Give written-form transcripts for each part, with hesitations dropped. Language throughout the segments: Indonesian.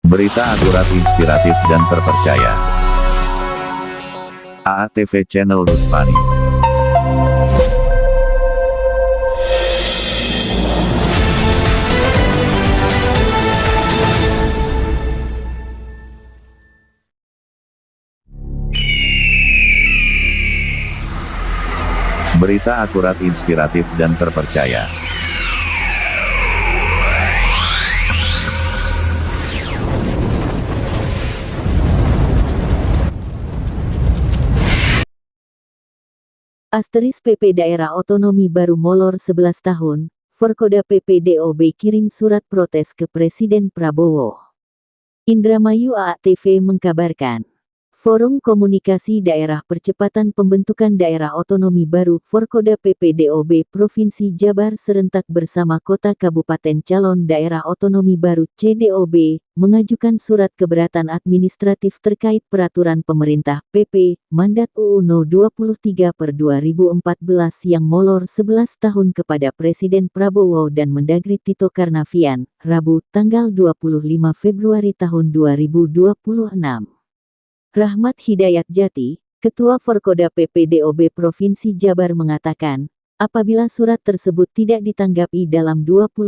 Berita akurat, inspiratif, dan terpercaya. AATV Channel Rusmani. Berita akurat, inspiratif, dan terpercaya. Asteris PP Daerah Otonomi Baru molor 11 tahun, Forkoda PPDOB kirim surat protes ke Presiden Prabowo. Indramayu AATV mengkabarkan. Forum Komunikasi Daerah Percepatan Pembentukan Daerah Otonomi Baru Forkoda PPDOB Provinsi Jabar serentak bersama Kota Kabupaten Calon Daerah Otonomi Baru CDOB, mengajukan surat keberatan administratif terkait peraturan pemerintah PP, Mandat UU No 23/2014 yang molor 11 tahun kepada Presiden Prabowo dan Mendagri Tito Karnavian, Rabu, tanggal 25 Februari tahun 2026. Rahmat Hidayat Jati, Ketua Forkoda PPDOB Provinsi Jabar mengatakan, apabila surat tersebut tidak ditanggapi dalam 21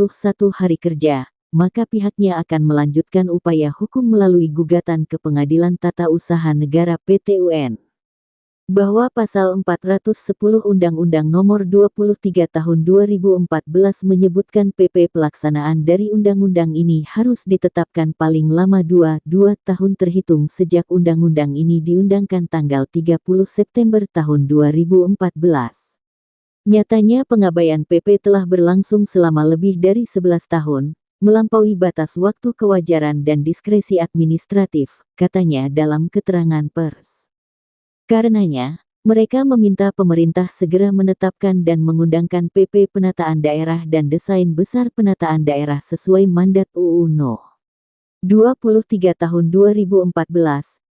hari kerja, maka pihaknya akan melanjutkan upaya hukum melalui gugatan ke Pengadilan Tata Usaha Negara (PT-UN). Bahwa Pasal 410 Undang-Undang Nomor 23 Tahun 2014 menyebutkan PP pelaksanaan dari undang-undang ini harus ditetapkan paling lama 2 tahun terhitung sejak undang-undang ini diundangkan tanggal 30 September tahun 2014. Nyatanya pengabaian PP telah berlangsung selama lebih dari 11 tahun, melampaui batas waktu kewajaran dan diskresi administratif, katanya dalam keterangan pers. Karenanya, mereka meminta pemerintah segera menetapkan dan mengundangkan PP Penataan Daerah dan Desain Besar Penataan Daerah sesuai mandat UU No. 23 Tahun 2014,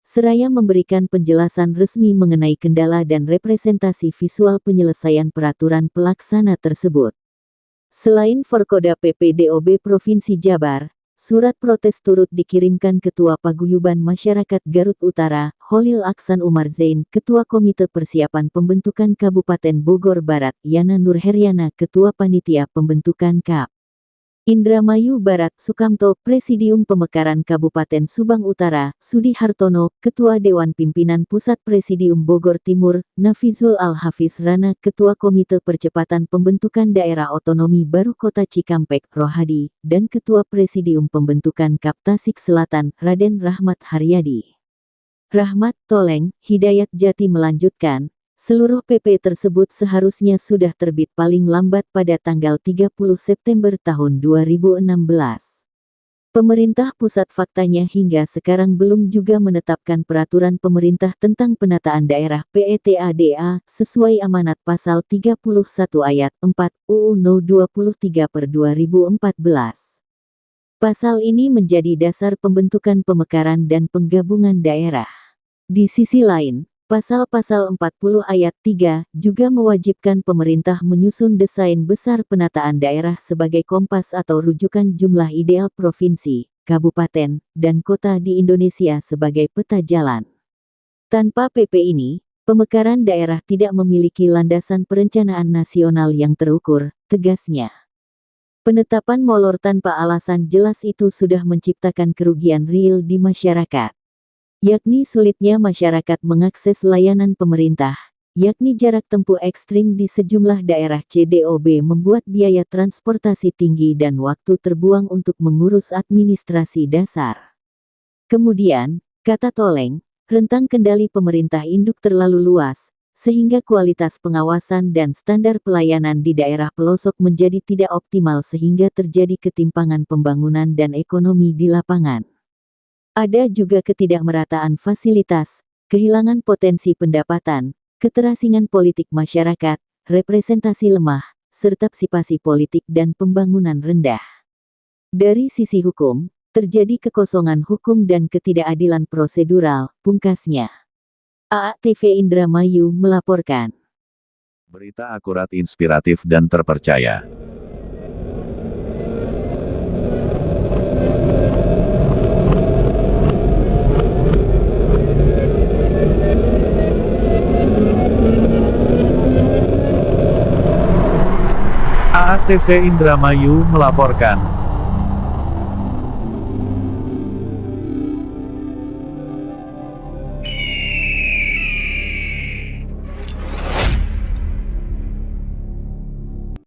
seraya memberikan penjelasan resmi mengenai kendala dan representasi visual penyelesaian peraturan pelaksana tersebut. Selain Forkoda PPDOB Provinsi Jabar, surat protes turut dikirimkan Ketua Paguyuban Masyarakat Garut Utara, Holil Aksan Umar Zain, Ketua Komite Persiapan Pembentukan Kabupaten Bogor Barat, Yana Nurheryana, Ketua Panitia Pembentukan KAP Indramayu Barat, Sukamto, Presidium Pemekaran Kabupaten Subang Utara, Sudi Hartono, Ketua Dewan Pimpinan Pusat Presidium Bogor Timur, Nafizul Al-Hafiz Rana, Ketua Komite Percepatan Pembentukan Daerah Otonomi Baru Kota Cikampek, Rohadi, dan Ketua Presidium Pembentukan KAP Tasik Selatan, Raden Rahmat Haryadi. Rahmat Toleng, Hidayat Jati melanjutkan, seluruh PP tersebut seharusnya sudah terbit paling lambat pada tanggal 30 September tahun 2016. Pemerintah pusat faktanya hingga sekarang belum juga menetapkan peraturan pemerintah tentang penataan daerah (PETADA) sesuai amanat pasal 31 ayat 4 UU No 23/2014. Pasal ini menjadi dasar pembentukan pemekaran dan penggabungan daerah. Di sisi lain, Pasal-pasal 40 ayat 3 juga mewajibkan pemerintah menyusun desain besar penataan daerah sebagai kompas atau rujukan jumlah ideal provinsi, kabupaten, dan kota di Indonesia sebagai peta jalan. Tanpa PP ini, pemekaran daerah tidak memiliki landasan perencanaan nasional yang terukur, tegasnya. Penetapan molor tanpa alasan jelas itu sudah menciptakan kerugian real di masyarakat, yakni sulitnya masyarakat mengakses layanan pemerintah, yakni jarak tempuh ekstrim di sejumlah daerah CDOB membuat biaya transportasi tinggi dan waktu terbuang untuk mengurus administrasi dasar. Kemudian, kata Toleng, rentang kendali pemerintah induk terlalu luas, sehingga kualitas pengawasan dan standar pelayanan di daerah pelosok menjadi tidak optimal sehingga terjadi ketimpangan pembangunan dan ekonomi di lapangan. Ada juga ketidakmerataan fasilitas, kehilangan potensi pendapatan, keterasingan politik masyarakat, representasi lemah, serta partisipasi politik dan pembangunan rendah. Dari sisi hukum, terjadi kekosongan hukum dan ketidakadilan prosedural, pungkasnya. AATV Indramayu melaporkan. Berita akurat, inspiratif, dan terpercaya. RTV Indramayu melaporkan.